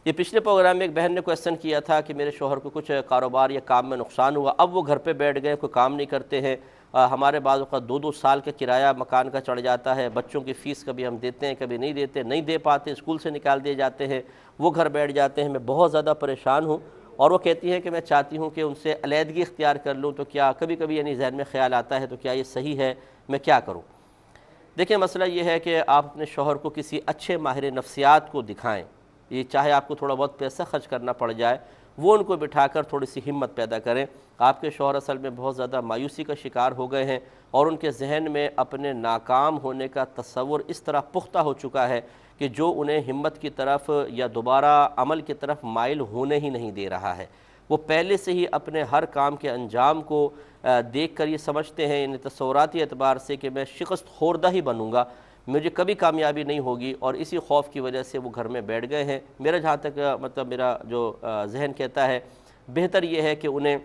یہ پچھلے پروگرام میں ایک بہن نے کویسچن کیا تھا کہ میرے شوہر کو کچھ کاروبار یا کام میں نقصان ہوا، اب وہ گھر پہ بیٹھ گئے، کوئی کام نہیں کرتے ہیں۔ ہمارے بعض اوقات 2 سال کا کرایہ مکان کا چڑھ جاتا ہے، بچوں کی فیس کبھی ہم دیتے ہیں کبھی نہیں دے پاتے، اسکول سے نکال دیے جاتے ہیں، وہ گھر بیٹھ جاتے ہیں، میں بہت زیادہ پریشان ہوں۔ اور وہ کہتی ہے کہ میں چاہتی ہوں کہ ان سے علیحدگی اختیار کر لوں، تو کیا کبھی کبھی یعنی ذہن میں خیال آتا ہے تو کیا یہ صحیح ہے، میں کیا کروں؟ دیکھیں مسئلہ یہ ہے کہ آپ اپنے شوہر کو کسی اچھے ماہر نفسیات کو دکھائیں، یہ چاہے آپ کو تھوڑا بہت پیسہ خرچ کرنا پڑ جائے، وہ ان کو بٹھا کر تھوڑی سی ہمت پیدا کریں۔ آپ کے شوہر اصل میں بہت زیادہ مایوسی کا شکار ہو گئے ہیں، اور ان کے ذہن میں اپنے ناکام ہونے کا تصور اس طرح پختہ ہو چکا ہے کہ جو انہیں ہمت کی طرف یا دوبارہ عمل کی طرف مائل ہونے ہی نہیں دے رہا ہے۔ وہ پہلے سے ہی اپنے ہر کام کے انجام کو دیکھ کر یہ سمجھتے ہیں ان تصوراتی اعتبار سے کہ میں شکست خوردہ ہی بنوں گا، مجھے کبھی کامیابی نہیں ہوگی، اور اسی خوف کی وجہ سے وہ گھر میں بیٹھ گئے ہیں۔ میرا جہاں تک میرا جو ذہن کہتا ہے، بہتر یہ ہے کہ انہیں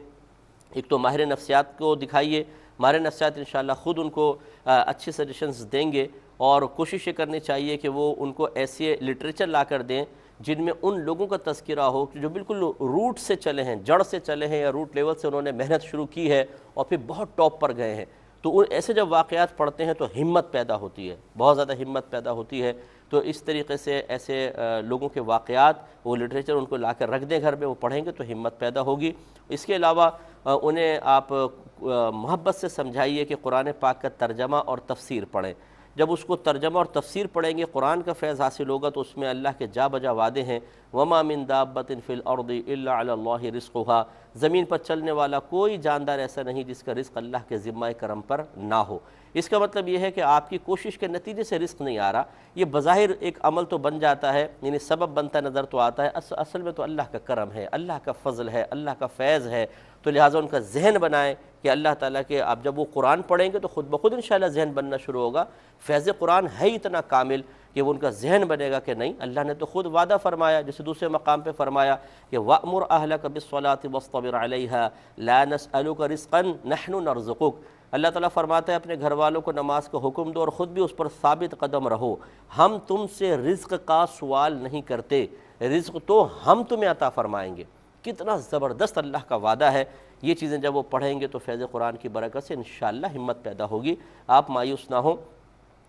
ایک تو ماہر نفسیات کو دکھائیے، ماہر نفسیات انشاءاللہ خود ان کو اچھے سجیشنز دیں گے، اور کوشش یہ کرنی چاہیے کہ وہ ان کو ایسے لٹریچر لا کر دیں جن میں ان لوگوں کا تذکرہ ہو جو بالکل روٹ سے چلے ہیں، جڑ سے چلے ہیں، یا روٹ لیول سے انہوں نے محنت شروع کی ہے اور پھر بہت ٹاپ پر گئے ہیں۔ تو ایسے جب واقعات پڑھتے ہیں تو ہمت پیدا ہوتی ہے، بہت زیادہ ہمت پیدا ہوتی ہے۔ تو اس طریقے سے ایسے لوگوں کے واقعات، وہ لٹریچر ان کو لا کر رکھ دیں گھر میں، وہ پڑھیں گے تو ہمت پیدا ہوگی۔ اس کے علاوہ انہیں آپ محبت سے سمجھائیے کہ قرآن پاک کا ترجمہ اور تفسیر پڑھیں۔ جب اس کو ترجمہ اور تفسیر پڑھیں گے، قرآن کا فیض حاصل ہوگا، تو اس میں اللہ کے جا بجا وعدے ہیں، وَمَا مِن دَابَّةٍ فِي الْأَرْضِ إِلَّا عَلَى اللَّهِ رِزْقُهَا، زمین پر چلنے والا کوئی جاندار ایسا نہیں جس کا رزق اللہ کے ذمہ کرم پر نہ ہو۔ اس کا مطلب یہ ہے کہ آپ کی کوشش کے نتیجے سے رزق نہیں آ رہا، یہ بظاہر ایک عمل تو بن جاتا ہے، یعنی سبب بنتا نظر تو آتا ہے، اصل میں تو اللہ کا کرم ہے، اللہ کا فضل ہے، اللہ کا فیض ہے۔ تو لہٰذا ان کا ذہن بنائیں کہ اللہ تعالیٰ کے، آپ جب وہ قرآن پڑھیں گے تو خود بخود انشاءاللہ ذہن بننا شروع ہوگا۔ فیض قرآن ہے اتنا کامل کہ وہ ان کا ذہن بنے گا کہ نہیں، اللہ نے تو خود وعدہ فرمایا، جسے دوسرے مقام پہ فرمایا کہ وَأْمُرْ أَهْلَكَ بِالصَّلَاةِ وَاصْطَبِرْ عَلَيْهَا لَا نَسْأَلُكَ رِزْقًا نَحْنُ نَرْزُقُكَ۔ اللہ تعالیٰ فرماتا ہے اپنے گھر والوں کو نماز کا حکم دو اور خود بھی اس پر ثابت قدم رہو، ہم تم سے رزق کا سوال نہیں کرتے، رزق تو ہم تمہیں عطا فرمائیں گے۔ کتنا زبردست اللہ کا وعدہ ہے۔ یہ چیزیں جب وہ پڑھیں گے تو فیض قرآن کی برکت سے انشاءاللہ ہمت پیدا ہوگی۔ آپ مایوس نہ ہوں۔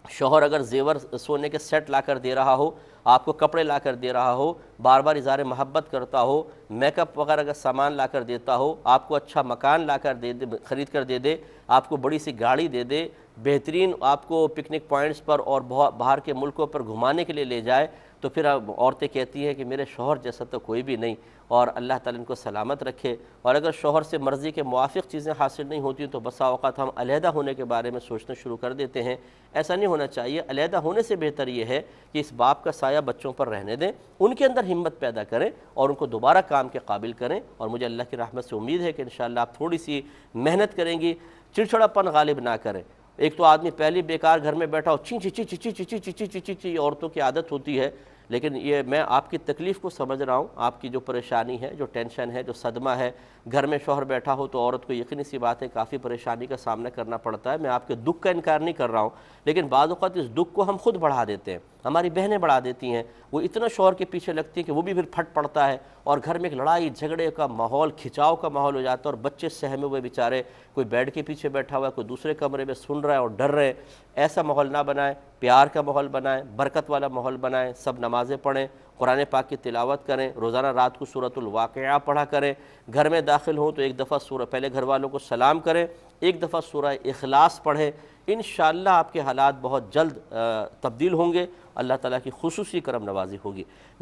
شوہر اگر زیور سونے کے سیٹ لا کر دے رہا ہو، آپ کو کپڑے لا کر دے رہا ہو، بار بار اظہار محبت کرتا ہو، میک اپ وغیرہ کا سامان لا کر دیتا ہو، آپ کو اچھا مکان لا کر دے دے، خرید کر دے دے، آپ کو بڑی سی گاڑی دے دے، بہترین آپ کو پکنک پوائنٹس پر اور باہر کے ملکوں پر گھمانے کے لیے لے جائے، تو پھر عورتیں کہتی ہیں کہ میرے شوہر جیسا تو کوئی بھی نہیں، اور اللہ تعالیٰ ان کو سلامت رکھے۔ اور اگر شوہر سے مرضی کے موافق چیزیں حاصل نہیں ہوتی تو بسا اوقات ہم علیحدہ ہونے کے بارے میں سوچنا شروع کر دیتے ہیں۔ ایسا نہیں ہونا چاہیے۔ علیحدہ ہونے سے بہتر یہ ہے کہ اس باپ کا سایہ بچوں پر رہنے دیں، ان کے اندر ہمت پیدا کریں اور ان کو دوبارہ کام کے قابل کریں، اور مجھے اللہ کی رحمت سے امید ہے کہ انشاءاللہ آپ تھوڑی سی محنت کریں گی، چڑچڑا پن غالب نہ کریں۔ ایک تو آدمی پہلی بیکار گھر میں بیٹھا ہو، چی چی چی چی چی چی چی چی چی چی، عورتوں کی عادت ہوتی ہے، لیکن یہ میں آپ کی تکلیف کو سمجھ رہا ہوں، آپ کی جو پریشانی ہے، جو ٹینشن ہے، جو صدمہ ہے، گھر میں شوہر بیٹھا ہو تو عورت کو یقینی سی بات ہے کافی پریشانی کا سامنا کرنا پڑتا ہے۔ میں آپ کے دکھ کا انکار نہیں کر رہا ہوں، لیکن بعض اوقات اس دکھ کو ہم خود بڑھا دیتے ہیں، ہماری بہنیں بڑھا دیتی ہیں، وہ اتنا شوہر کے پیچھے لگتی ہیں کہ وہ بھی پھر پھٹ پڑتا ہے، اور گھر میں ایک لڑائی جھگڑے کا ماحول، کھچاؤ کا ماحول ہو جاتا ہے، اور بچے سہمے ہوئے بیچارے، کوئی بیڈ کے پیچھے بیٹھا ہوا ہے، کوئی دوسرے کمرے میں سن رہا ہے اور ڈر رہے۔ ایسا ماحول نہ بنائیں، پیار کا ماحول بنائیں، برکت والا ماحول بنائیں، سب نمازیں پڑھیں، قرآن پاک کی تلاوت کریں، روزانہ رات کو سورۃ الواقعہ پڑھا کریں، گھر میں داخل ہوں تو ایک دفعہ پہلے گھر والوں کو سلام کریں، ایک دفعہ سورہ اخلاص پڑھیں، انشاءاللہ آپ کے حالات بہت جلد تبدیل ہوں گے، اللہ تعالیٰ کی خصوصی کرم نوازی ہوگی۔